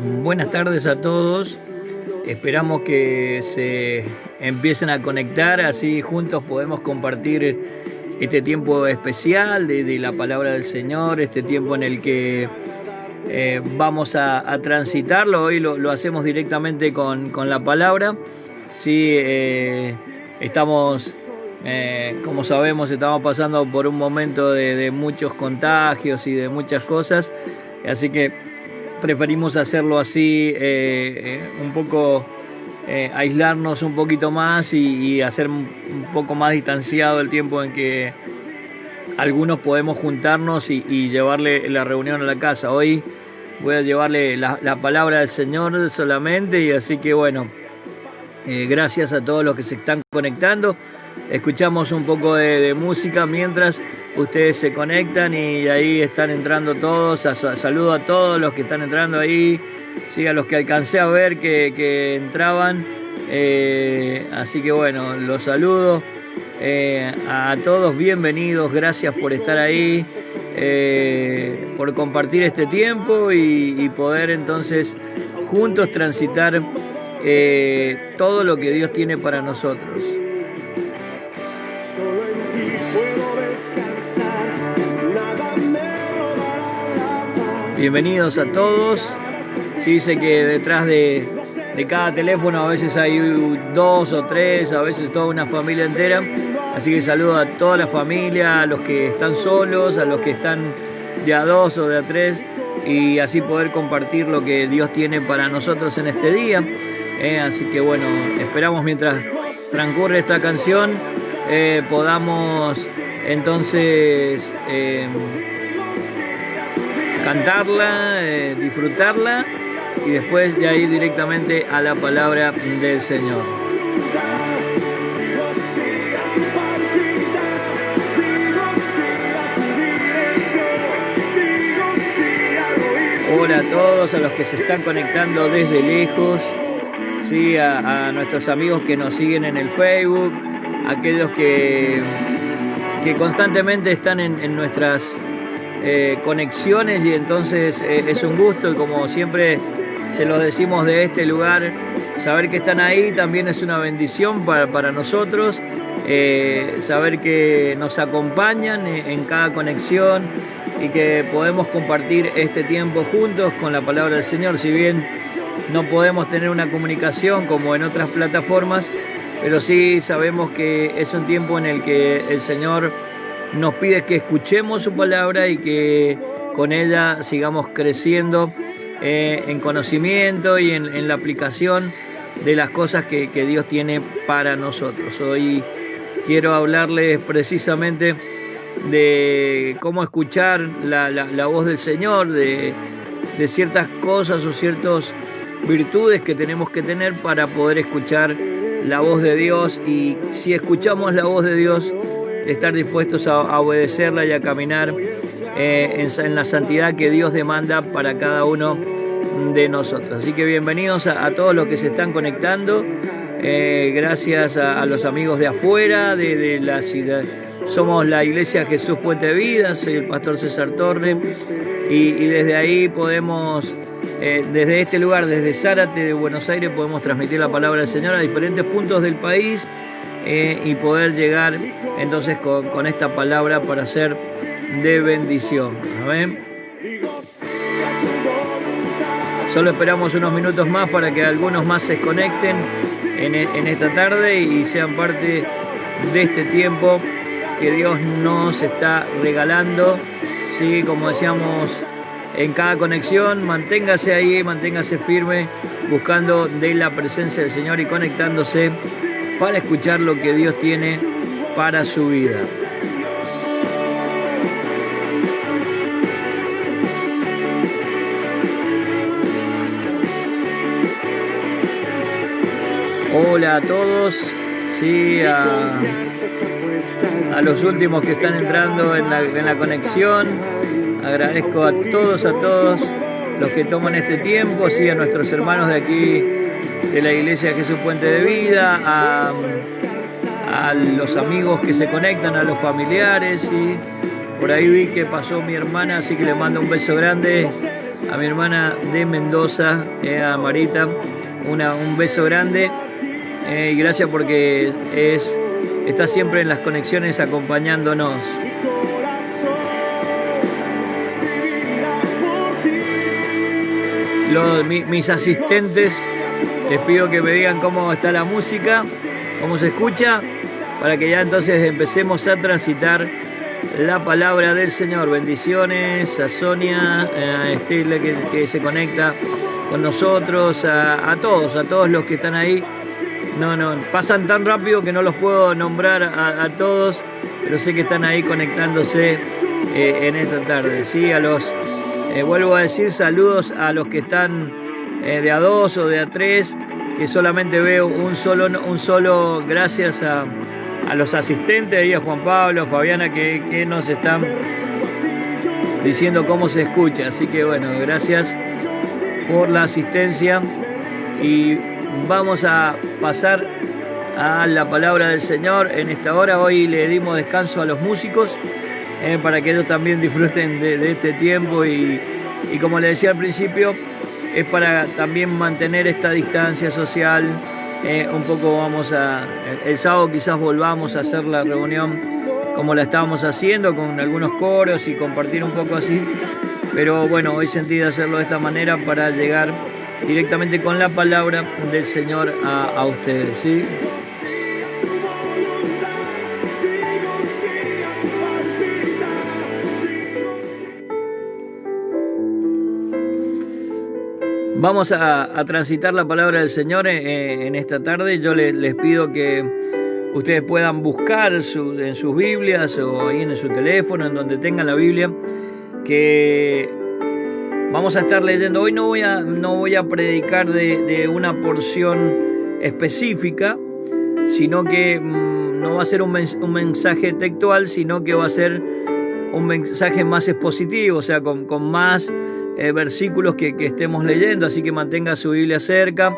Buenas tardes a todos. Esperamos que se empiecen a conectar, así juntos podemos compartir este tiempo especial de la palabra del Señor, este tiempo en el que vamos a transitarlo. Hoy lo hacemos directamente con la palabra. Sí, estamos, como sabemos, estamos pasando por un momento de muchos contagios y de muchas cosas, así que preferimos hacerlo así, un poco, aislarnos un poquito más y hacer un poco más distanciado el tiempo en que algunos podemos juntarnos y llevarle la reunión a la casa. Hoy voy a llevarle la palabra del Señor solamente, y así que bueno, gracias a todos los que se están conectando. Escuchamos un poco de música mientras ustedes se conectan y ahí están entrando todos. Saludo a todos los que están entrando ahí, sí, a los que alcancé a ver que entraban, así que bueno, los saludo a todos, bienvenidos, gracias por estar ahí, por compartir este tiempo y poder entonces juntos transitar todo lo que Dios tiene para nosotros. Bienvenidos a todos. Sí, sé que detrás de cada teléfono a veces hay 2 o 3, a veces toda una familia entera. Así que saludo a toda la familia, a los que están solos, a los que están de a 2 o de a 3, y así poder compartir lo que Dios tiene para nosotros en este día. Así que bueno, esperamos mientras transcurre esta canción podamos entonces cantarla, disfrutarla y después ya ir directamente a la palabra del Señor. Hola a todos, a los que se están conectando desde lejos, sí, a nuestros amigos que nos siguen en el Facebook, aquellos que constantemente están en nuestras conexiones, y entonces es un gusto, y como siempre se los decimos de este lugar, saber que están ahí también es una bendición para nosotros, saber que nos acompañan en cada conexión y que podemos compartir este tiempo juntos con la palabra del Señor. Si bien no podemos tener una comunicación como en otras plataformas, pero sí sabemos que es un tiempo en el que el Señor nos pide que escuchemos su palabra y que con ella sigamos creciendo en conocimiento y en la aplicación de las cosas que Dios tiene para nosotros. Hoy quiero hablarles precisamente de cómo escuchar la voz del Señor, de ciertas cosas o ciertas virtudes que tenemos que tener para poder escuchar la voz de Dios, y si escuchamos la voz de Dios, estar dispuestos a obedecerla y a caminar en la santidad que Dios demanda para cada uno de nosotros. Así que bienvenidos a todos los que se están conectando. Gracias a los amigos de afuera, de la ciudad. Somos la Iglesia Jesús Puente de Vida, soy el pastor César Torre, y desde ahí podemos, desde este lugar, desde Zárate de Buenos Aires, podemos transmitir la palabra del Señor a diferentes puntos del país, y poder llegar entonces con esta palabra para ser de bendición. Amén. Solo esperamos unos minutos más para que algunos más se conecten en esta tarde y sean parte de este tiempo que Dios nos está regalando. Sí, como decíamos en cada conexión, manténgase ahí, manténgase firme, buscando de la presencia del Señor y conectándose para escuchar lo que Dios tiene para su vida. Hola a todos, sí, a los últimos que están entrando en la conexión. Agradezco a todos los que toman este tiempo, sí, a nuestros hermanos de aquí de la Iglesia Jesús Puente de Vida, a los amigos que se conectan, a los familiares, y Por ahí vi que pasó mi hermana, así que le mando un beso grande a mi hermana de Mendoza, a Marita. Un beso grande y gracias porque está siempre en las conexiones acompañándonos. Mis asistentes, les pido que me digan cómo está la música, cómo se escucha, para que ya entonces empecemos a transitar la palabra del Señor. Bendiciones a Sonia, a Estela que se conecta con nosotros, a todos los que están ahí. No, pasan tan rápido que no los puedo nombrar a todos, pero sé que están ahí conectándose en esta tarde. Sí, vuelvo a decir saludos a los que están de a 2 o de a 3, que solamente veo un solo, gracias a los asistentes, ahí a Juan Pablo, a Fabiana, que nos están diciendo cómo se escucha. Así que bueno, gracias por la asistencia y vamos a pasar a la palabra del Señor en esta hora. Hoy le dimos descanso a los músicos para que ellos también disfruten de este tiempo y como le decía al principio, es para también mantener esta distancia social. Un poco el sábado quizás volvamos a hacer la reunión como la estábamos haciendo, con algunos coros y compartir un poco así, pero bueno, hoy sentí de hacerlo de esta manera para llegar directamente con la palabra del Señor a ustedes, ¿sí? Vamos a transitar la palabra del Señor en esta tarde. Yo les pido que ustedes puedan buscar en sus Biblias o ahí en su teléfono, en donde tengan la Biblia, que vamos a estar leyendo. Hoy no voy a predicar de una porción específica, sino que no va a ser un mensaje textual, sino que va a ser un mensaje más expositivo, o sea, con más versículos que estemos leyendo, así que mantenga su Biblia cerca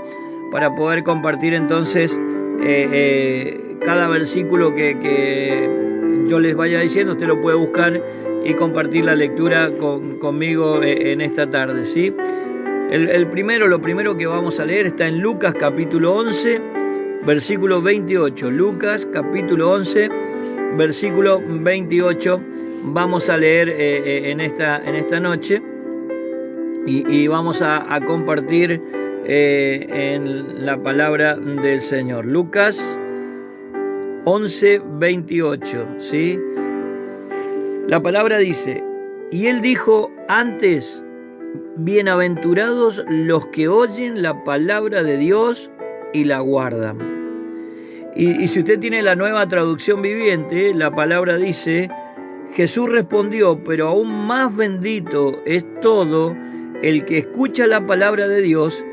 para poder compartir entonces cada versículo que yo les vaya diciendo. Usted lo puede buscar y compartir la lectura conmigo en esta tarde, ¿sí? Lo primero que vamos a leer está en Lucas capítulo 11, versículo 28. Lucas capítulo 11, versículo 28. Vamos a leer en esta noche. Y vamos a compartir en la palabra del Señor. Lucas 11, 28, ¿sí? La palabra dice: y él dijo antes, bienaventurados los que oyen la palabra de Dios y la guardan. Y si usted tiene la Nueva Traducción Viviente, la palabra dice: Jesús respondió, pero aún más bendito es todo el que escucha la palabra de Dios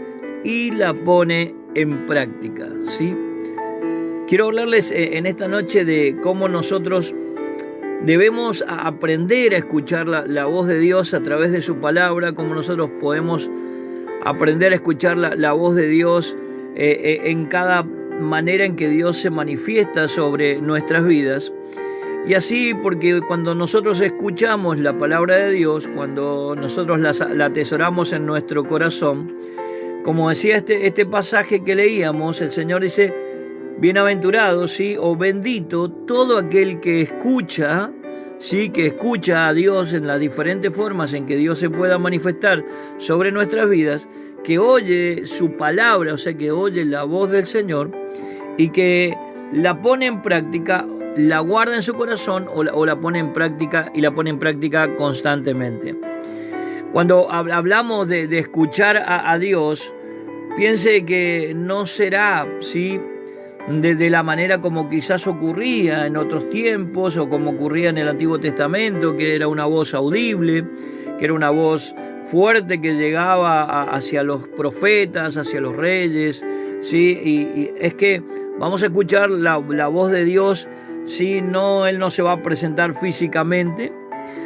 y la pone en práctica, ¿sí? Quiero hablarles en esta noche de cómo nosotros debemos aprender a escuchar la voz de Dios a través de su palabra, cómo nosotros podemos aprender a escuchar la voz de Dios en cada manera en que Dios se manifiesta sobre nuestras vidas. Y así, porque cuando nosotros escuchamos la palabra de Dios, cuando nosotros la atesoramos en nuestro corazón, como decía este pasaje que leíamos, el Señor dice: bienaventurado, ¿sí? O bendito todo aquel que escucha, ¿sí? Que escucha a Dios en las diferentes formas en que Dios se pueda manifestar sobre nuestras vidas, que oye su palabra, o sea, que oye la voz del Señor y que la pone en práctica, la guarda en su corazón o la pone en práctica, y la pone en práctica constantemente. Cuando hablamos de escuchar a Dios, piense que no será, ¿sí?, de la manera como quizás ocurría en otros tiempos o como ocurría en el Antiguo Testamento, que era una voz audible, que era una voz fuerte que llegaba hacia los profetas, hacia los reyes, ¿sí? Y es que vamos a escuchar la voz de Dios. Sí, Él no se va a presentar físicamente,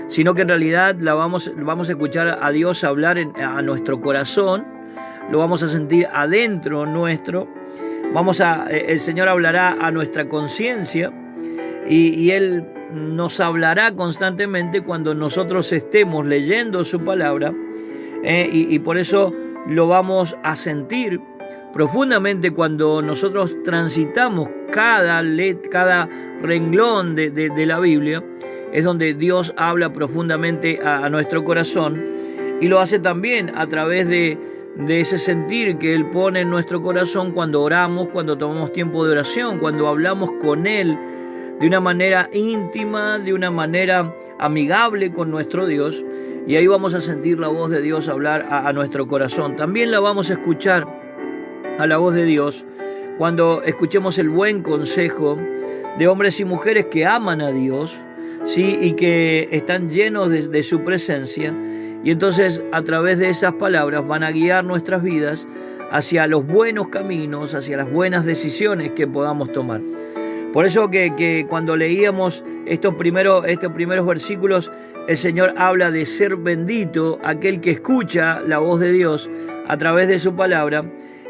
sino que en realidad vamos a escuchar a Dios hablar a nuestro corazón, lo vamos a sentir adentro nuestro, el Señor hablará a nuestra conciencia y Él nos hablará constantemente cuando nosotros estemos leyendo su palabra, y por eso lo vamos a sentir profundamente cuando nosotros transitamos cada renglón de la Biblia. Es donde Dios habla profundamente a nuestro corazón, y lo hace también a través de ese sentir que Él pone en nuestro corazón cuando oramos, cuando tomamos tiempo de oración, cuando hablamos con Él de una manera íntima, de una manera amigable con nuestro Dios, y ahí vamos a sentir la voz de Dios hablar a nuestro corazón. También la vamos a escuchar a la voz de Dios cuando escuchemos el buen consejo de hombres y mujeres que aman a Dios, ¿sí? Y que están llenos de su presencia, y entonces a través de esas palabras van a guiar nuestras vidas hacia los buenos caminos, hacia las buenas decisiones que podamos tomar. Por eso que cuando leíamos estos primeros versículos, el Señor habla de ser bendito aquel que escucha la voz de Dios a través de su palabra,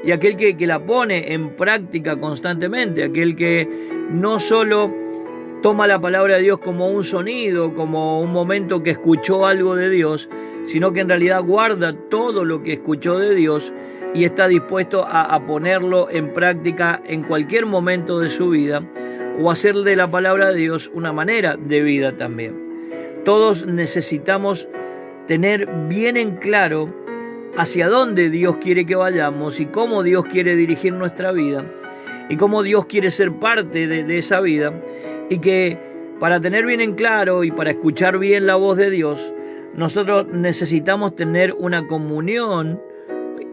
y aquel que la pone en práctica constantemente, aquel que no solo toma la palabra de Dios como un sonido, como un momento que escuchó algo de Dios, sino que en realidad guarda todo lo que escuchó de Dios y está dispuesto a ponerlo en práctica en cualquier momento de su vida, o hacer de la palabra de Dios una manera de vida también. Todos necesitamos tener bien en claro hacia dónde Dios quiere que vayamos, y cómo Dios quiere dirigir nuestra vida, y cómo Dios quiere ser parte de esa vida, y que para tener bien en claro y para escuchar bien la voz de Dios, nosotros necesitamos tener una comunión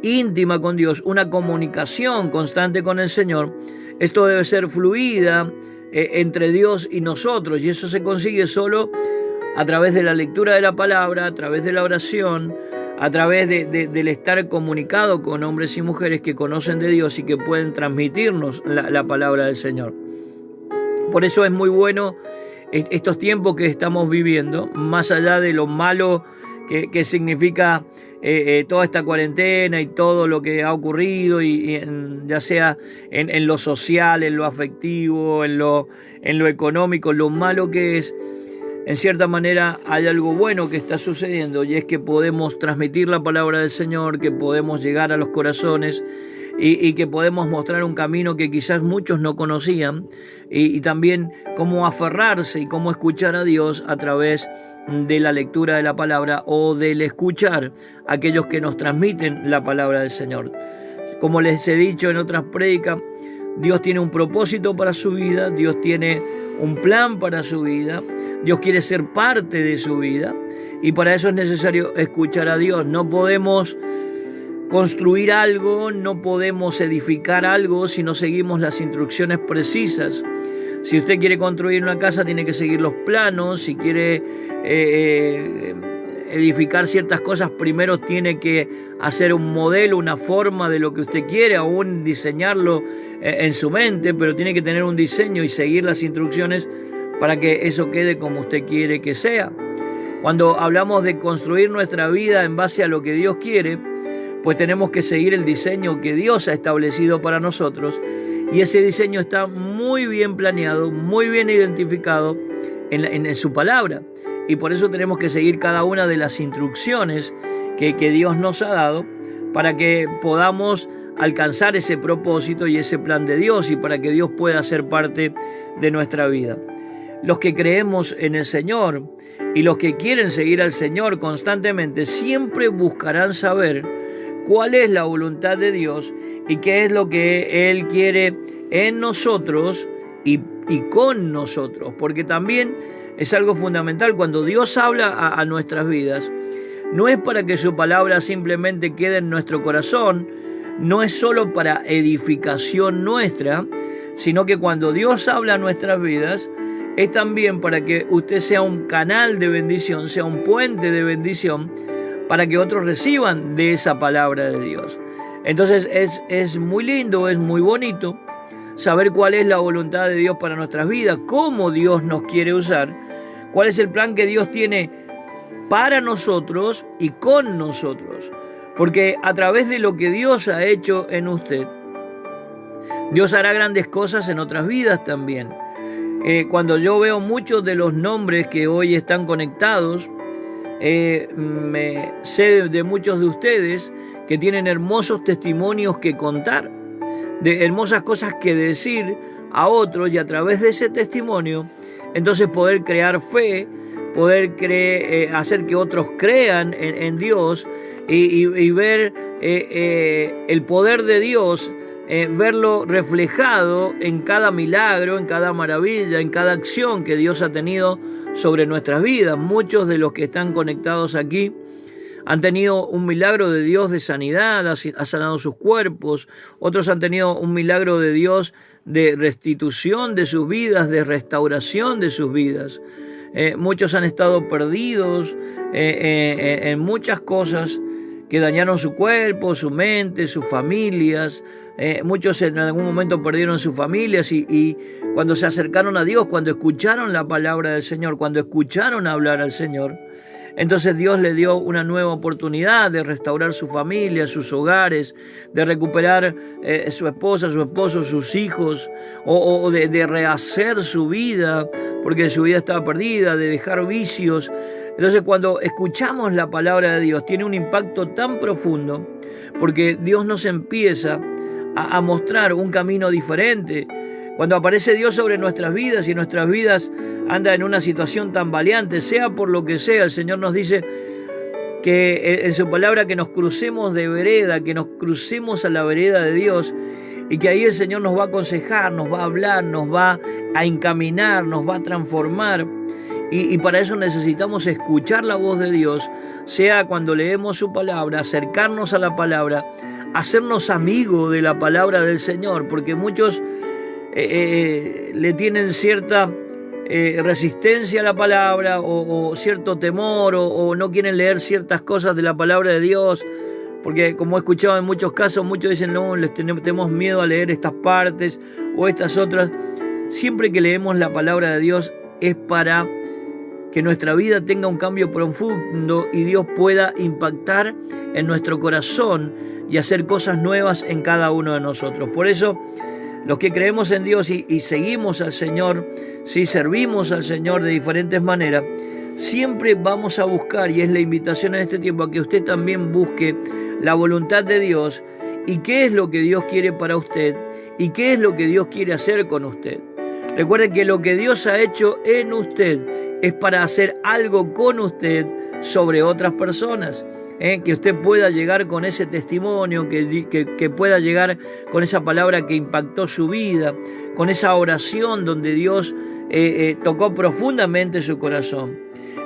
íntima con Dios, una comunicación constante con el Señor. Esto debe ser fluida entre Dios y nosotros, y eso se consigue solo a través de la lectura de la palabra, a través de la oración, a través del estar comunicado con hombres y mujeres que conocen de Dios y que pueden transmitirnos la palabra del Señor. Por eso es muy bueno estos tiempos que estamos viviendo, más allá de lo malo que significa toda esta cuarentena y todo lo que ha ocurrido, ya sea en lo social, en lo afectivo, en lo económico, lo malo que es. En cierta manera hay algo bueno que está sucediendo, y es que podemos transmitir la palabra del Señor, que podemos llegar a los corazones, y que podemos mostrar un camino que quizás muchos no conocían, y también cómo aferrarse y cómo escuchar a Dios a través de la lectura de la palabra, o del escuchar a aquellos que nos transmiten la palabra del Señor. Como les he dicho en otras prédicas, Dios tiene un propósito para su vida, Dios tiene un plan para su vida, Dios quiere ser parte de su vida, y para eso es necesario escuchar a Dios. No podemos construir algo, no podemos edificar algo si no seguimos las instrucciones precisas. Si usted quiere construir una casa, tiene que seguir los planos. Si quiere edificar ciertas cosas, primero tiene que hacer un modelo, una forma de lo que usted quiere, aún diseñarlo en su mente, pero tiene que tener un diseño y seguir las instrucciones para que eso quede como usted quiere que sea. Cuando hablamos de construir nuestra vida en base a lo que Dios quiere, pues tenemos que seguir el diseño que Dios ha establecido para nosotros, y ese diseño está muy bien planeado, muy bien identificado en su palabra, y por eso tenemos que seguir cada una de las instrucciones que Dios nos ha dado, para que podamos alcanzar ese propósito y ese plan de Dios, y para que Dios pueda ser parte de nuestra vida. Los que creemos en el Señor y los que quieren seguir al Señor constantemente siempre buscarán saber cuál es la voluntad de Dios y qué es lo que Él quiere en nosotros y con nosotros, porque también es algo fundamental. Cuando Dios habla a nuestras vidas, no es para que su palabra simplemente quede en nuestro corazón, no es solo para edificación nuestra, sino que cuando Dios habla a nuestras vidas, es también para que usted sea un canal de bendición, sea un puente de bendición, para que otros reciban de esa palabra de Dios. Entonces es muy lindo, es muy bonito saber cuál es la voluntad de Dios para nuestras vidas, cómo Dios nos quiere usar, cuál es el plan que Dios tiene para nosotros y con nosotros. Porque a través de lo que Dios ha hecho en usted, Dios hará grandes cosas en otras vidas también. Cuando yo veo muchos de los nombres que hoy están conectados, me sé de muchos de ustedes que tienen hermosos testimonios que contar, de hermosas cosas que decir a otros, y a través de ese testimonio entonces poder crear fe, poder hacer que otros crean en Dios y ver el poder de Dios, verlo reflejado en cada milagro, en cada maravilla, en cada acción que Dios ha tenido sobre nuestras vidas. Muchos de los que están conectados aquí han tenido un milagro de Dios de sanidad, ha sanado sus cuerpos. Otros han tenido un milagro de Dios de restitución de sus vidas, de restauración de sus vidas. Muchos han estado perdidos en muchas cosas que dañaron su cuerpo, su mente, sus familias. Muchos en algún momento perdieron sus familias y cuando se acercaron a Dios, cuando escucharon la palabra del Señor, cuando escucharon hablar al Señor, entonces Dios le dio una nueva oportunidad de restaurar su familia, sus hogares, de recuperar su esposa, su esposo, sus hijos, o de rehacer su vida, porque su vida estaba perdida, de dejar vicios. Entonces, cuando escuchamos la palabra de Dios, tiene un impacto tan profundo, porque Dios nos empieza a mostrar un camino diferente. Cuando aparece Dios sobre nuestras vidas y nuestras vidas andan en una situación tan valiente, sea por lo que sea, el Señor nos dice que en su palabra que nos crucemos de vereda, que nos crucemos a la vereda de Dios, y que ahí el Señor nos va a aconsejar, nos va a hablar, nos va a encaminar, nos va a transformar. Y para eso necesitamos escuchar la voz de Dios, sea cuando leemos su palabra, acercarnos a la palabra, hacernos amigos de la palabra del Señor, porque muchos le tienen cierta resistencia a la palabra o cierto temor o no quieren leer ciertas cosas de la palabra de Dios, porque como he escuchado en muchos casos, muchos dicen no, tenemos miedo a leer estas partes o estas otras. Siempre que leemos la palabra de Dios es para que nuestra vida tenga un cambio profundo y Dios pueda impactar en nuestro corazón y hacer cosas nuevas en cada uno de nosotros. Por eso, los que creemos en Dios y seguimos al Señor, si servimos al Señor de diferentes maneras, siempre vamos a buscar, y es la invitación en este tiempo, a que usted también busque la voluntad de Dios y qué es lo que Dios quiere para usted y qué es lo que Dios quiere hacer con usted. Recuerde que lo que Dios ha hecho en usted es para hacer algo con usted sobre otras personas. Que usted pueda llegar con ese testimonio, que pueda llegar con esa palabra que impactó su vida, con esa oración donde Dios tocó profundamente su corazón.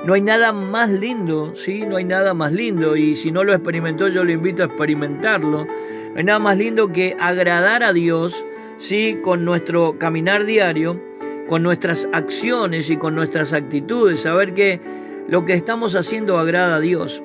No hay nada más lindo, ¿sí? No hay nada más lindo, y si no lo experimentó, yo lo invito a experimentarlo. No hay nada más lindo que agradar a Dios, ¿sí? Con nuestro caminar diario, con nuestras acciones y con nuestras actitudes, saber que lo que estamos haciendo agrada a Dios.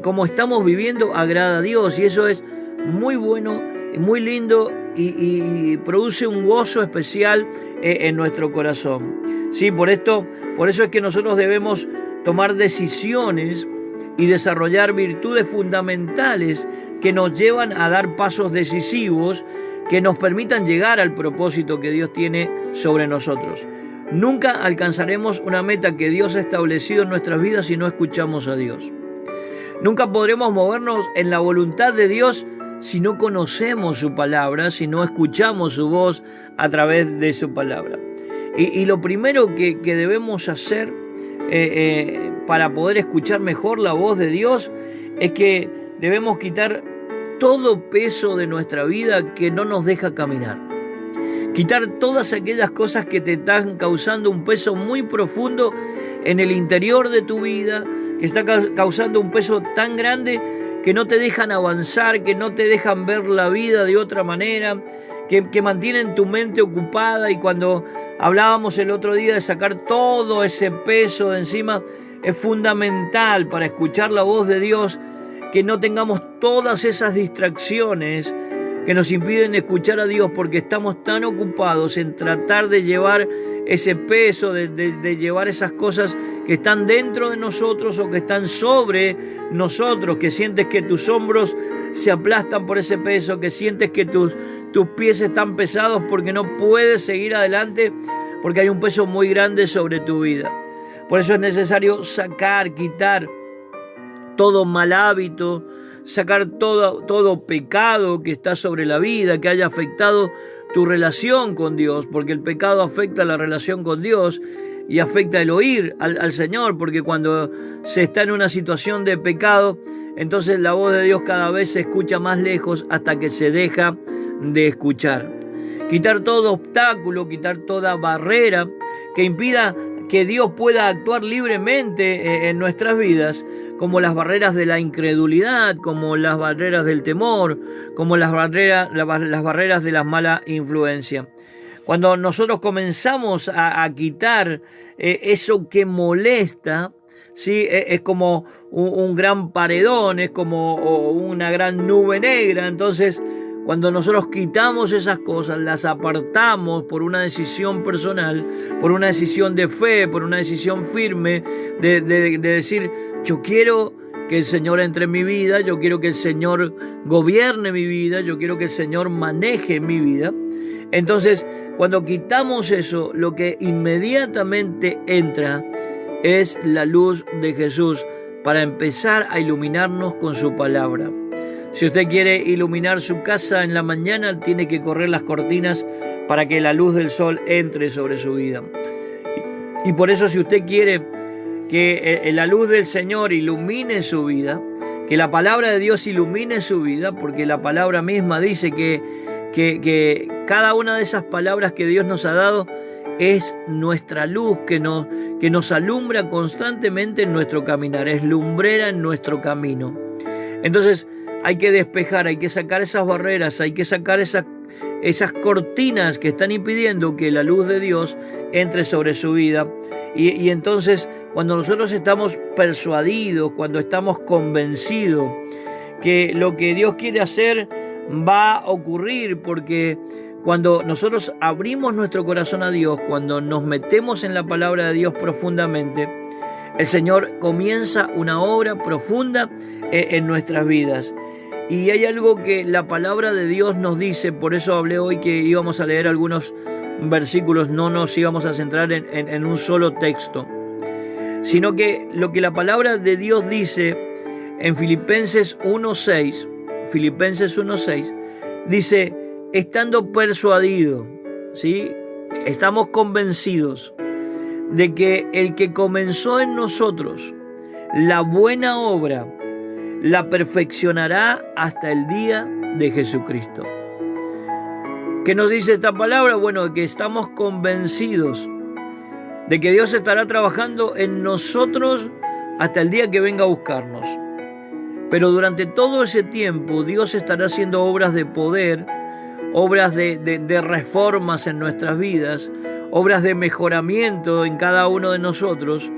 Como estamos viviendo agrada a Dios, y eso es muy bueno, muy lindo y produce un gozo especial en nuestro corazón. Sí, por eso es que nosotros debemos tomar decisiones y desarrollar virtudes fundamentales que nos llevan a dar pasos decisivos que nos permitan llegar al propósito que Dios tiene sobre nosotros. Nunca alcanzaremos una meta que Dios ha establecido en nuestras vidas si no escuchamos a Dios. Nunca podremos movernos en la voluntad de Dios si no conocemos su palabra, si no escuchamos su voz a través de su palabra. Y lo primero que debemos hacer para poder escuchar mejor la voz de Dios es que debemos quitar todo peso de nuestra vida que no nos deja caminar. Quitar todas aquellas cosas que te están causando un peso muy profundo en el interior de tu vida, que está causando un peso tan grande que no te dejan avanzar, que no te dejan ver la vida de otra manera, que mantienen tu mente ocupada. Y cuando hablábamos el otro día de sacar todo ese peso de encima, es fundamental para escuchar la voz de Dios que no tengamos todas esas distracciones que nos impiden escuchar a Dios, porque estamos tan ocupados en tratar de llevar ese peso, de llevar esas cosas que están dentro de nosotros o que están sobre nosotros, que sientes que tus hombros se aplastan por ese peso, que sientes que tus pies están pesados porque no puedes seguir adelante, porque hay un peso muy grande sobre tu vida. Por eso es necesario quitar todo mal hábito, sacar todo pecado que está sobre la vida, que haya afectado tu relación con Dios, porque el pecado afecta la relación con Dios y afecta el oír al Señor, porque cuando se está en una situación de pecado, entonces la voz de Dios cada vez se escucha más lejos hasta que se deja de escuchar. Quitar todo obstáculo, quitar toda barrera que impida que Dios pueda actuar libremente en nuestras vidas, como las barreras de la incredulidad, como las barreras del temor, como las barreras de la mala influencia. Cuando nosotros comenzamos a quitar eso que molesta, ¿sí? Es como un gran paredón, es como una gran nube negra. Entonces, cuando nosotros quitamos esas cosas, las apartamos por una decisión personal, por una decisión de fe, por una decisión firme, de decir, yo quiero que el Señor entre en mi vida, yo quiero que el Señor gobierne mi vida, yo quiero que el Señor maneje mi vida. Entonces, cuando quitamos eso, lo que inmediatamente entra es la luz de Jesús para empezar a iluminarnos con su palabra. Si usted quiere iluminar su casa en la mañana, tiene que correr las cortinas para que la luz del sol entre sobre su vida. Y por eso, si usted quiere que la luz del Señor ilumine su vida, que la palabra de Dios ilumine su vida, porque la palabra misma dice que cada una de esas palabras que Dios nos ha dado es nuestra luz que nos alumbra constantemente en nuestro caminar, es lumbrera en nuestro camino. Entonces hay que despejar, hay que sacar esas barreras, hay que sacar esas cortinas que están impidiendo que la luz de Dios entre sobre su vida. Y entonces, cuando nosotros estamos persuadidos, cuando estamos convencidos que lo que Dios quiere hacer va a ocurrir, porque cuando nosotros abrimos nuestro corazón a Dios, cuando nos metemos en la palabra de Dios profundamente, el Señor comienza una obra profunda en nuestras vidas. Y hay algo que la palabra de Dios nos dice, por eso hablé hoy que íbamos a leer algunos versículos, no nos íbamos a centrar en un solo texto, sino que lo que la palabra de Dios dice en Filipenses 1:6, dice, estando persuadido, ¿sí? Estamos convencidos de que el que comenzó en nosotros la buena obra, la perfeccionará hasta el día de Jesucristo. ¿Qué nos dice esta palabra? Bueno, que estamos convencidos de que Dios estará trabajando en nosotros hasta el día que venga a buscarnos. Pero durante todo ese tiempo Dios estará haciendo obras de poder, obras de reformas en nuestras vidas, obras de mejoramiento en cada uno de nosotros,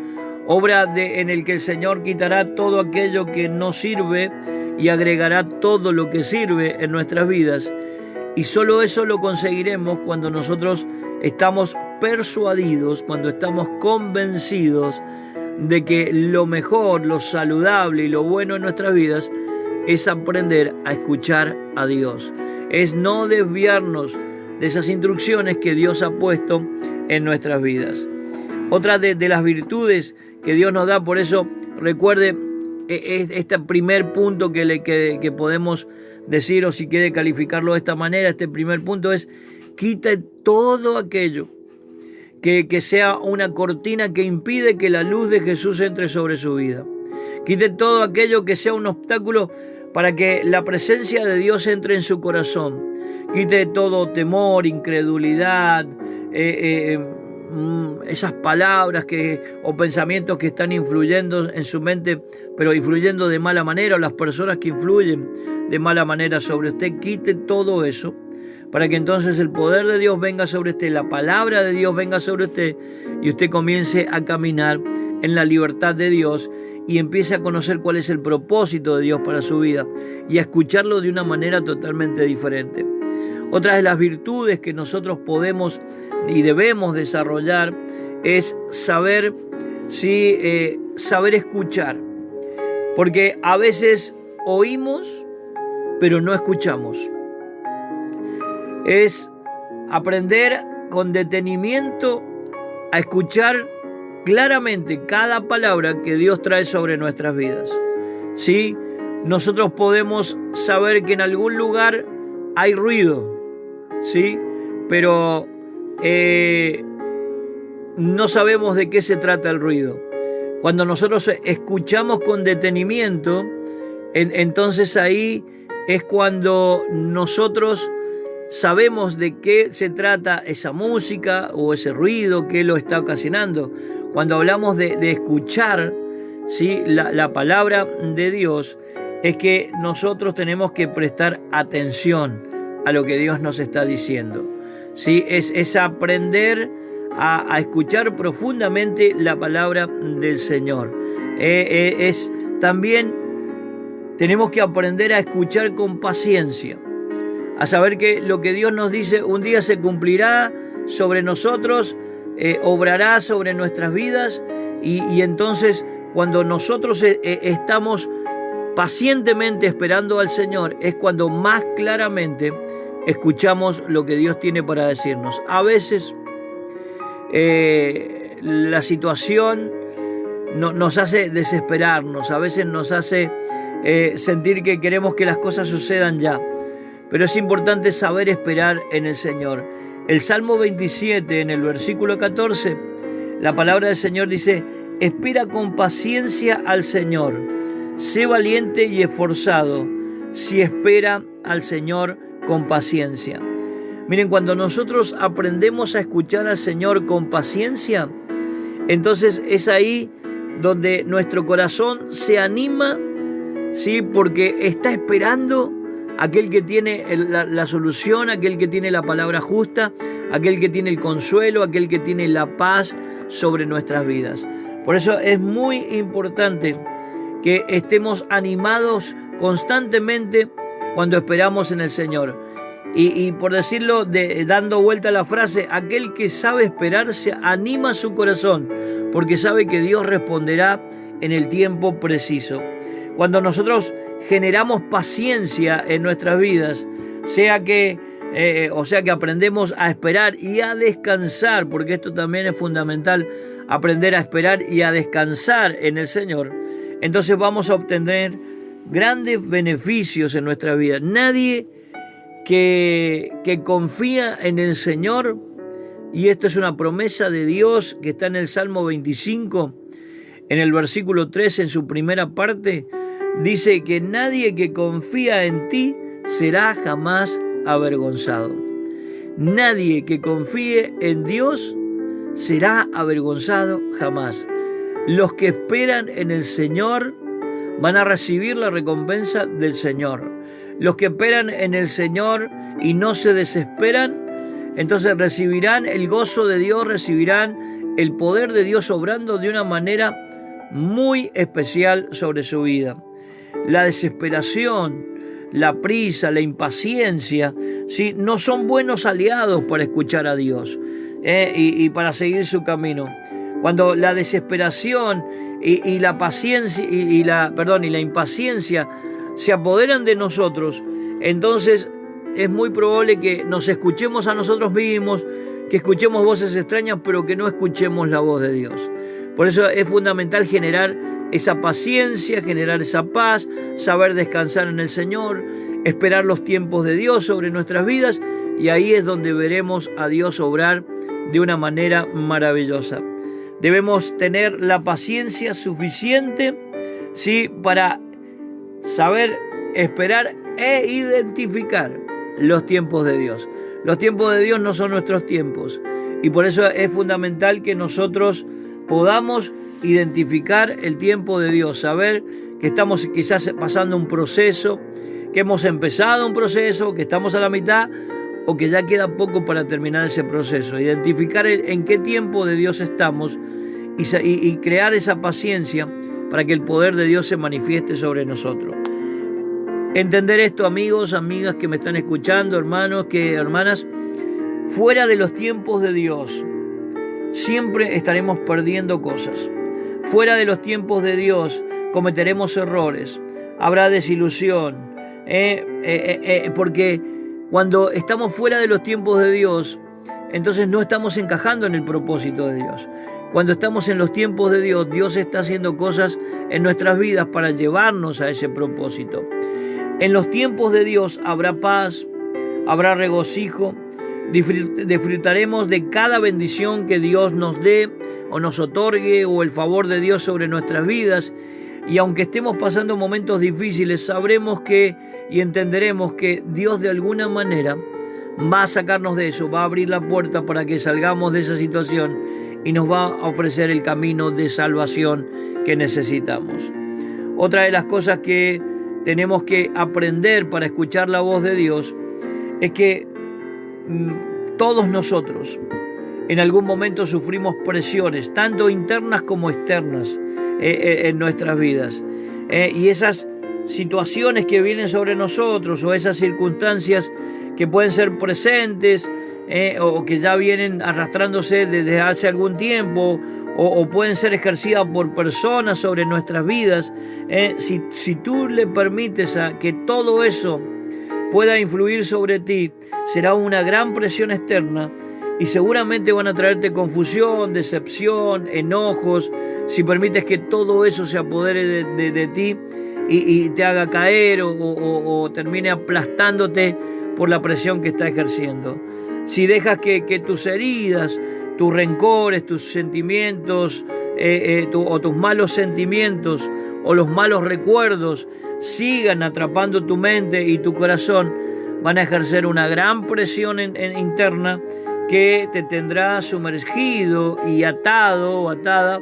obras en el que el Señor quitará todo aquello que no sirve y agregará todo lo que sirve en nuestras vidas. Y solo eso lo conseguiremos cuando nosotros estamos persuadidos, cuando estamos convencidos de que lo mejor, lo saludable y lo bueno en nuestras vidas es aprender a escuchar a Dios, es no desviarnos de esas instrucciones que Dios ha puesto en nuestras vidas. Otra de las virtudes que Dios nos da, por eso recuerde este primer punto que podemos decir, o si quiere calificarlo de esta manera, este primer punto es: quita todo aquello que sea una cortina que impide que la luz de Jesús entre sobre su vida. Quite todo aquello que sea un obstáculo para que la presencia de Dios entre en su corazón. Quite todo temor, incredulidad, esas palabras o pensamientos que están influyendo en su mente, pero influyendo de mala manera, o las personas que influyen de mala manera sobre usted. Quite todo eso para que entonces el poder de Dios venga sobre usted, la palabra de Dios venga sobre usted, y usted comience a caminar en la libertad de Dios y empiece a conocer cuál es el propósito de Dios para su vida y a escucharlo de una manera totalmente diferente. Otra de las virtudes que nosotros podemos y debemos desarrollar es saber escuchar, porque a veces oímos pero no escuchamos. Es aprender con detenimiento a escuchar claramente cada palabra que Dios trae sobre nuestras vidas. ¿Sí? Nosotros podemos saber que en algún lugar hay ruido, ¿sí? Pero no sabemos de qué se trata el ruido. Cuando nosotros escuchamos con detenimiento, entonces ahí es cuando nosotros sabemos de qué se trata esa música o ese ruido que lo está ocasionando. Cuando hablamos de escuchar, ¿sí?, la palabra de Dios, es que nosotros tenemos que prestar atención a lo que Dios nos está diciendo. ¿Sí? Es aprender a escuchar profundamente la palabra del Señor. También tenemos que aprender a escuchar con paciencia, a saber que lo que Dios nos dice un día se cumplirá sobre nosotros, obrará sobre nuestras vidas, y entonces cuando nosotros estamos pacientemente esperando al Señor, es cuando más claramente escuchamos lo que Dios tiene para decirnos. A veces la situación nos hace desesperarnos, a veces nos hace sentir que queremos que las cosas sucedan ya, pero es importante saber esperar en el Señor. El Salmo 27, en el versículo 14, la palabra del Señor dice: espera con paciencia al Señor, sé valiente y esforzado si espera al Señor con paciencia. Miren, cuando nosotros aprendemos a escuchar al Señor con paciencia, entonces es ahí donde nuestro corazón se anima, ¿sí?, porque está esperando aquel que tiene la solución, aquel que tiene la palabra justa, aquel que tiene el consuelo, aquel que tiene la paz sobre nuestras vidas. Por eso es muy importante que estemos animados constantemente cuando esperamos en el Señor. Y por decirlo, dando vuelta a la frase, aquel que sabe esperar se anima su corazón, porque sabe que Dios responderá en el tiempo preciso. Cuando nosotros generamos paciencia en nuestras vidas, o sea que aprendemos a esperar y a descansar, porque esto también es fundamental, aprender a esperar y a descansar en el Señor, entonces vamos a obtener grandes beneficios en nuestra vida. Nadie que confía en el Señor, y esto es una promesa de Dios que está en el Salmo 25, en el versículo 3, en su primera parte, dice que nadie que confía en ti será jamás avergonzado. Nadie que confíe en Dios será avergonzado jamás. Los que esperan en el Señor van a recibir la recompensa del Señor. Los que esperan en el Señor y no se desesperan, entonces recibirán el gozo de Dios, recibirán el poder de Dios obrando de una manera muy especial sobre su vida. La desesperación, la prisa, la impaciencia, ¿sí?, no son buenos aliados para escuchar a Dios y para seguir su camino. Cuando la desesperación y la paciencia y la impaciencia se apoderan de nosotros, entonces es muy probable que nos escuchemos a nosotros mismos, que escuchemos voces extrañas, pero que no escuchemos la voz de Dios. Por eso es fundamental generar esa paciencia, generar esa paz, saber descansar en el Señor, esperar los tiempos de Dios sobre nuestras vidas, y ahí es donde veremos a Dios obrar de una manera maravillosa. Debemos tener la paciencia suficiente, ¿sí?, para saber esperar e identificar los tiempos de Dios. Los tiempos de Dios no son nuestros tiempos, y por eso es fundamental que nosotros podamos identificar el tiempo de Dios, saber que estamos quizás pasando un proceso, que hemos empezado un proceso, que estamos a la mitad o que ya queda poco para terminar ese proceso. Identificar en qué tiempo de Dios estamos y crear esa paciencia para que el poder de Dios se manifieste sobre nosotros. Entender esto, amigos, amigas que me están escuchando, hermanos, hermanas, fuera de los tiempos de Dios siempre estaremos perdiendo cosas. Fuera de los tiempos de Dios cometeremos errores, habrá desilusión, porque cuando estamos fuera de los tiempos de Dios, entonces no estamos encajando en el propósito de Dios. Cuando estamos en los tiempos de Dios, Dios está haciendo cosas en nuestras vidas para llevarnos a ese propósito. En los tiempos de Dios habrá paz, habrá regocijo, disfrutaremos de cada bendición que Dios nos dé o nos otorgue, o el favor de Dios sobre nuestras vidas. Y aunque estemos pasando momentos difíciles, sabremos que y entenderemos que Dios de alguna manera va a sacarnos de eso, va a abrir la puerta para que salgamos de esa situación y nos va a ofrecer el camino de salvación que necesitamos. Otra de las cosas que tenemos que aprender para escuchar la voz de Dios es que todos nosotros en algún momento sufrimos presiones, tanto internas como externas, en nuestras vidas. Y esas situaciones que vienen sobre nosotros, o esas circunstancias que pueden ser presentes, o que ya vienen arrastrándose desde hace algún tiempo, o pueden ser ejercidas por personas sobre nuestras vidas, si tú le permites a que todo eso pueda influir sobre ti, será una gran presión externa y seguramente van a traerte confusión, decepción, enojos, si permites que todo eso se apodere de ti y te haga caer o termine aplastándote por la presión que está ejerciendo. Si dejas que tus heridas, tus rencores, tus sentimientos o tus malos sentimientos o los malos recuerdos sigan atrapando tu mente y tu corazón, van a ejercer una gran presión interna que te tendrá sumergido y atado o atada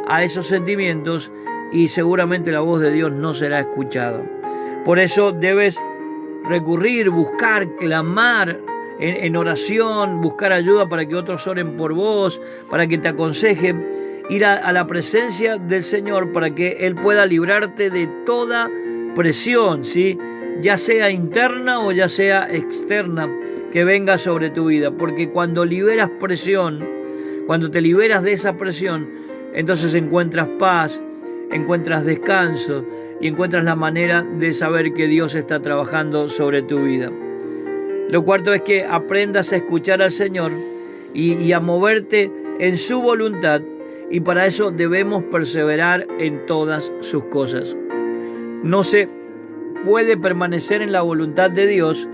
a esos sentimientos, y seguramente la voz de Dios no será escuchada. Por eso debes recurrir, buscar, clamar en oración, buscar ayuda para que otros oren por vos, para que te aconsejen, ir a la presencia del Señor para que Él pueda librarte de toda presión, ¿sí? Ya sea interna o ya sea externa, que venga sobre tu vida. Porque cuando liberas presión, cuando te liberas de esa presión, entonces encuentras paz, encuentras descanso y encuentras la manera de saber que Dios está trabajando sobre tu vida. Lo cuarto es que aprendas a escuchar al Señor y a moverte en su voluntad, y para eso debemos perseverar en todas sus cosas. No se puede permanecer en la voluntad de Dios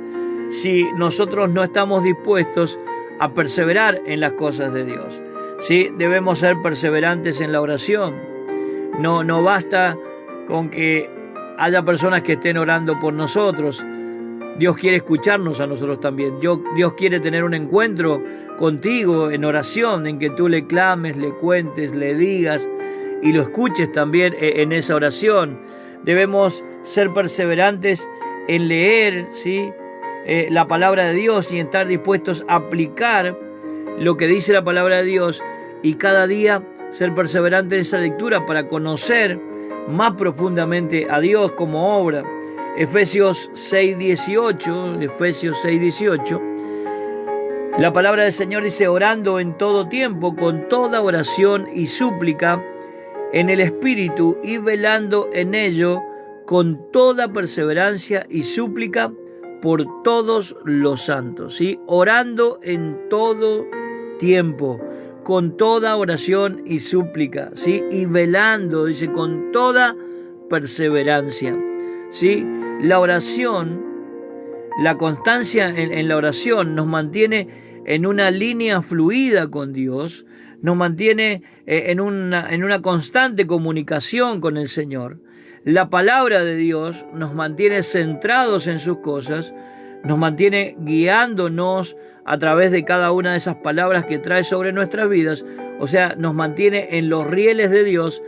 si nosotros no estamos dispuestos a perseverar en las cosas de Dios. Sí, debemos ser perseverantes en la oración. No basta con que haya personas que estén orando por nosotros. Dios quiere escucharnos a nosotros también. Dios quiere tener un encuentro contigo en oración, en que tú le clames, le cuentes, le digas y lo escuches también en esa oración. Debemos ser perseverantes en leer, ¿sí?, la palabra de Dios, y estar dispuestos a aplicar lo que dice la palabra de Dios, y cada día ser perseverante en esa lectura para conocer más profundamente a Dios como obra. Efesios 6:18, la palabra del Señor dice: orando en todo tiempo, con toda oración y súplica en el Espíritu, y velando en ello con toda perseverancia y súplica por todos los santos, ¿sí? Orando en todo tiempo, con toda oración y súplica, ¿sí? Y velando, dice, con toda perseverancia, ¿sí? La oración, la constancia en la oración nos mantiene en una línea fluida con Dios, nos mantiene en una constante comunicación con el Señor. La palabra de Dios nos mantiene centrados en sus cosas, nos mantiene guiándonos a través de cada una de esas palabras que trae sobre nuestras vidas. O sea, nos mantiene en los rieles de Dios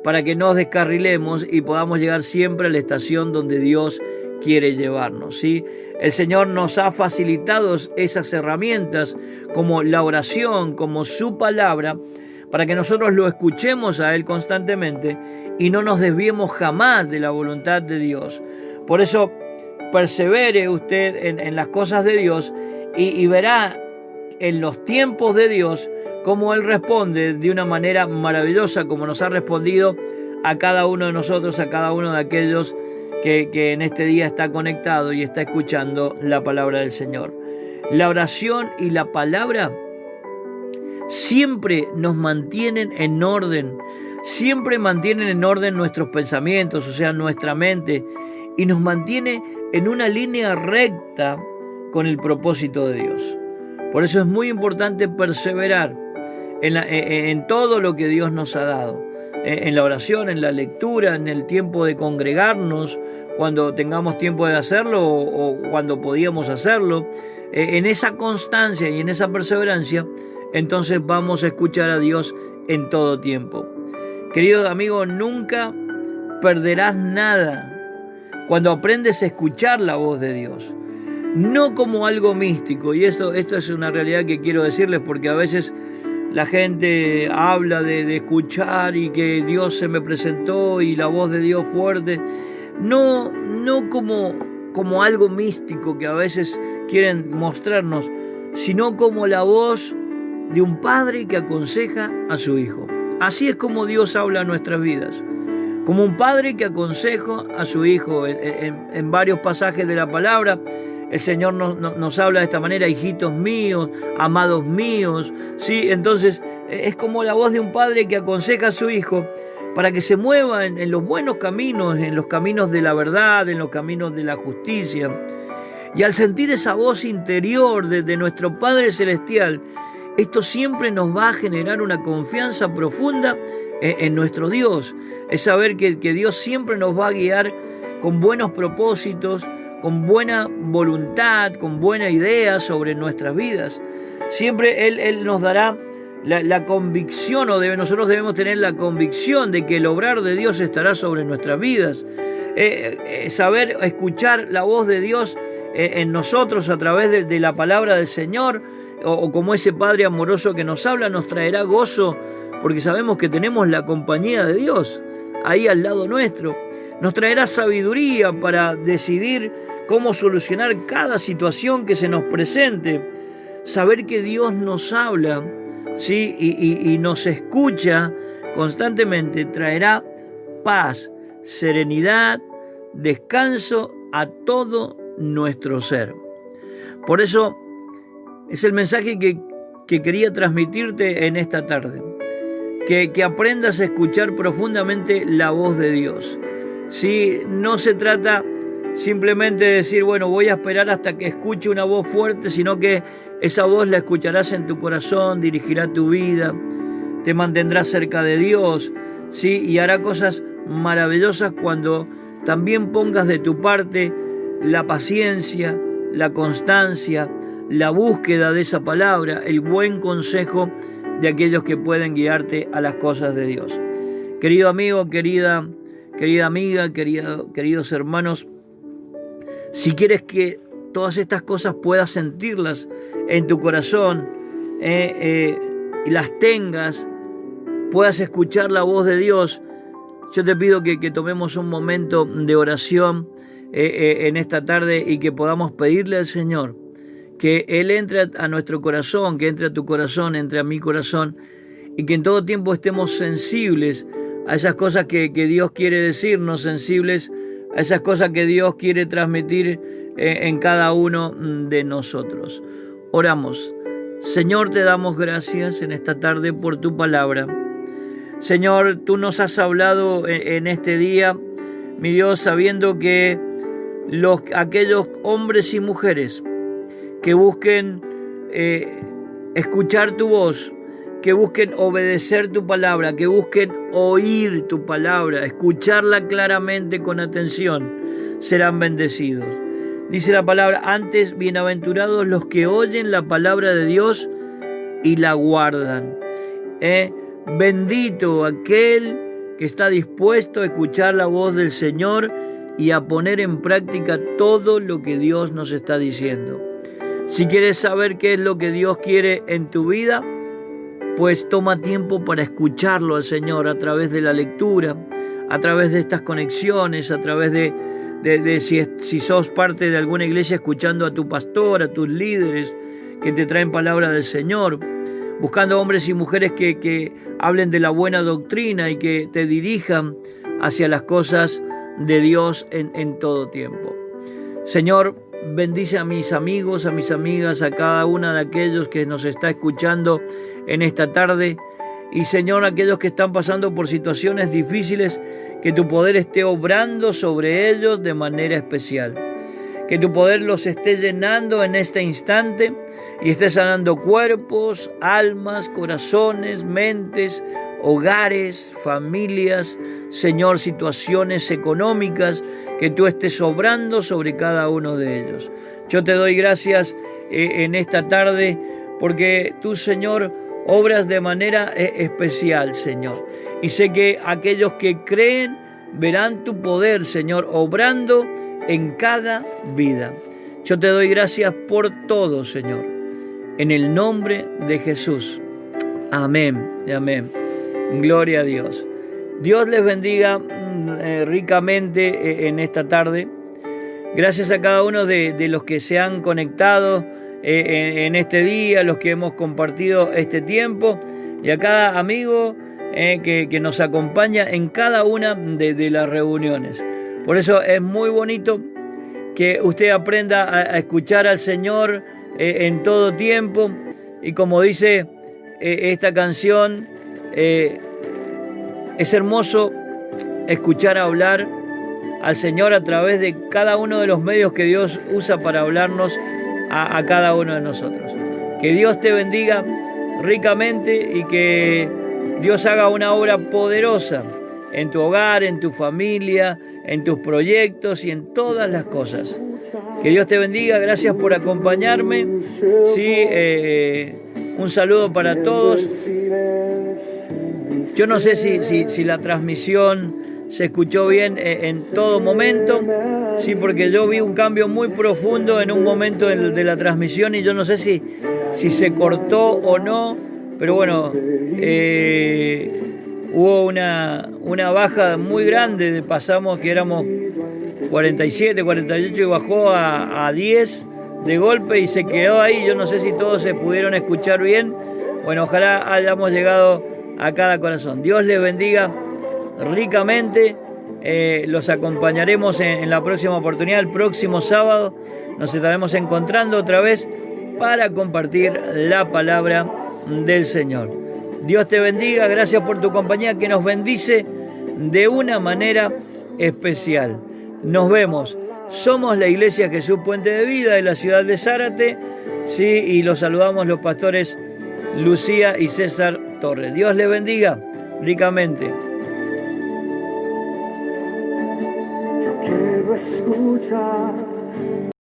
para que no descarrilemos y podamos llegar siempre a la estación donde Dios quiere llevarnos, ¿sí? El Señor nos ha facilitado esas herramientas, como la oración, como su palabra, para que nosotros lo escuchemos a Él constantemente y no nos desviemos jamás de la voluntad de Dios. Por eso, persevere usted en las cosas de Dios y verá en los tiempos de Dios cómo Él responde de una manera maravillosa, como nos ha respondido a cada uno de nosotros, a cada uno de aquellos que en este día está conectado y está escuchando la palabra del Señor. La oración y la palabra siempre nos mantienen en orden, siempre mantienen en orden nuestros pensamientos, o sea, nuestra mente, y nos mantiene en una línea recta con el propósito de Dios. Por eso es muy importante perseverar en todo lo que Dios nos ha dado, en la oración, en la lectura, en el tiempo de congregarnos, cuando tengamos tiempo de hacerlo o cuando podíamos hacerlo, en esa constancia y en esa perseverancia, entonces vamos a escuchar a Dios en todo tiempo. Querido amigo, nunca perderás nada cuando aprendes a escuchar la voz de Dios, no como algo místico. Y esto es una realidad que quiero decirles, porque a veces la gente habla de escuchar y que Dios se me presentó y la voz de Dios fuerte. No como algo místico que a veces quieren mostrarnos, sino como la voz de un padre que aconseja a su hijo. Así es como Dios habla a nuestras vidas, como un padre que aconseja a su hijo. En varios pasajes de la palabra, el Señor nos habla de esta manera: hijitos míos, amados míos, ¿sí? Entonces es como la voz de un padre que aconseja a su hijo para que se mueva en los buenos caminos, en los caminos de la verdad, en los caminos de la justicia. Y al sentir esa voz interior de nuestro Padre Celestial, esto siempre nos va a generar una confianza profunda en nuestro Dios. Es saber que Dios siempre nos va a guiar con buenos propósitos, con buena voluntad, con buena idea sobre nuestras vidas. Siempre Él nos dará la convicción, nosotros debemos tener la convicción de que el obrar de Dios estará sobre nuestras vidas. Saber escuchar la voz de Dios en nosotros a través de la palabra del Señor, o como ese Padre amoroso que nos habla, nos traerá gozo, porque sabemos que tenemos la compañía de Dios ahí al lado nuestro. Nos traerá sabiduría para decidir cómo solucionar cada situación que se nos presente. Saber que Dios nos habla, ¿sí? y nos escucha constantemente traerá paz, serenidad, descanso a todo nuestro ser. Por eso es el mensaje que quería transmitirte en esta tarde, que aprendas a escuchar profundamente la voz de Dios. ¿Sí? No se trata simplemente de decir, bueno, voy a esperar hasta que escuche una voz fuerte, sino que esa voz la escucharás en tu corazón, dirigirá tu vida, te mantendrá cerca de Dios, ¿sí? Y hará cosas maravillosas cuando también pongas de tu parte la paciencia, la constancia, la búsqueda de esa palabra, el buen consejo de aquellos que pueden guiarte a las cosas de Dios. Querido amigo, querida amiga, queridos hermanos, si quieres que todas estas cosas puedas sentirlas en tu corazón, y las tengas, puedas escuchar la voz de Dios, yo te pido que tomemos un momento de oración en esta tarde y que podamos pedirle al Señor que Él entre a nuestro corazón, que entre a tu corazón, entre a mi corazón, y que en todo tiempo estemos sensibles a esas cosas que Dios quiere decirnos, sensibles a esas cosas que Dios quiere transmitir en cada uno de nosotros. Oramos. Señor, te damos gracias en esta tarde por tu palabra. Señor, tú nos has hablado en este día, mi Dios, sabiendo que aquellos hombres y mujeres que busquen escuchar tu voz, que busquen obedecer tu palabra, que busquen oír tu palabra, escucharla claramente con atención, serán bendecidos. Dice la palabra: antes, bienaventurados los que oyen la palabra de Dios y la guardan. Bendito aquel que está dispuesto a escuchar la voz del Señor y a poner en práctica todo lo que Dios nos está diciendo. Si quieres saber qué es lo que Dios quiere en tu vida, pues toma tiempo para escucharlo al Señor a través de la lectura, a través de estas conexiones, a través de si sos parte de alguna iglesia, escuchando a tu pastor, a tus líderes que te traen palabra del Señor, buscando hombres y mujeres que hablen de la buena doctrina y que te dirijan hacia las cosas de Dios en todo tiempo. Señor, bendice a mis amigos, a mis amigas, a cada una de aquellos que nos está escuchando en esta tarde. Y Señor, aquellos que están pasando por situaciones difíciles, que tu poder esté obrando sobre ellos de manera especial. Que tu poder los esté llenando en este instante y esté sanando cuerpos, almas, corazones, mentes, hogares, familias, Señor, situaciones económicas, que tú estés obrando sobre cada uno de ellos. Yo te doy gracias en esta tarde porque tú, Señor, obras de manera especial, Señor. Y sé que aquellos que creen verán tu poder, Señor, obrando en cada vida. Yo te doy gracias por todo, Señor. En el nombre de Jesús. Amén y amén. Gloria a Dios. Dios les bendiga ricamente en esta tarde. Gracias a cada uno de los que se han conectado en este día, los que hemos compartido este tiempo, y a cada amigo que nos acompaña en cada una de las reuniones. Por eso es muy bonito que usted aprenda a escuchar al Señor en todo tiempo, y como dice esta canción, es hermoso escuchar hablar al Señor a través de cada uno de los medios que Dios usa para hablarnos a cada uno de nosotros. Que Dios te bendiga ricamente y que Dios haga una obra poderosa en tu hogar, en tu familia, en tus proyectos y en todas las cosas. Que Dios te bendiga, gracias por acompañarme. Sí, un saludo para todos. Yo no sé si la transmisión se escuchó bien en todo momento, sí, porque yo vi un cambio muy profundo en un momento de la transmisión y yo no sé si se cortó o no, pero bueno, hubo una baja muy grande, pasamos que éramos 47, 48 y bajó a 10 de golpe y se quedó ahí. Yo no sé si todos se pudieron escuchar bien. Bueno, ojalá hayamos llegado a cada corazón. Dios les bendiga ricamente. Los acompañaremos en la próxima oportunidad, el próximo sábado. Nos estaremos encontrando otra vez para compartir la palabra del Señor. Dios te bendiga, gracias por tu compañía que nos bendice de una manera especial. Nos vemos. Somos la Iglesia Jesús Puente de Vida de la ciudad de Zárate, sí, y los saludamos los pastores Lucía y César Torres. Dios les bendiga ricamente. Quiero escuchar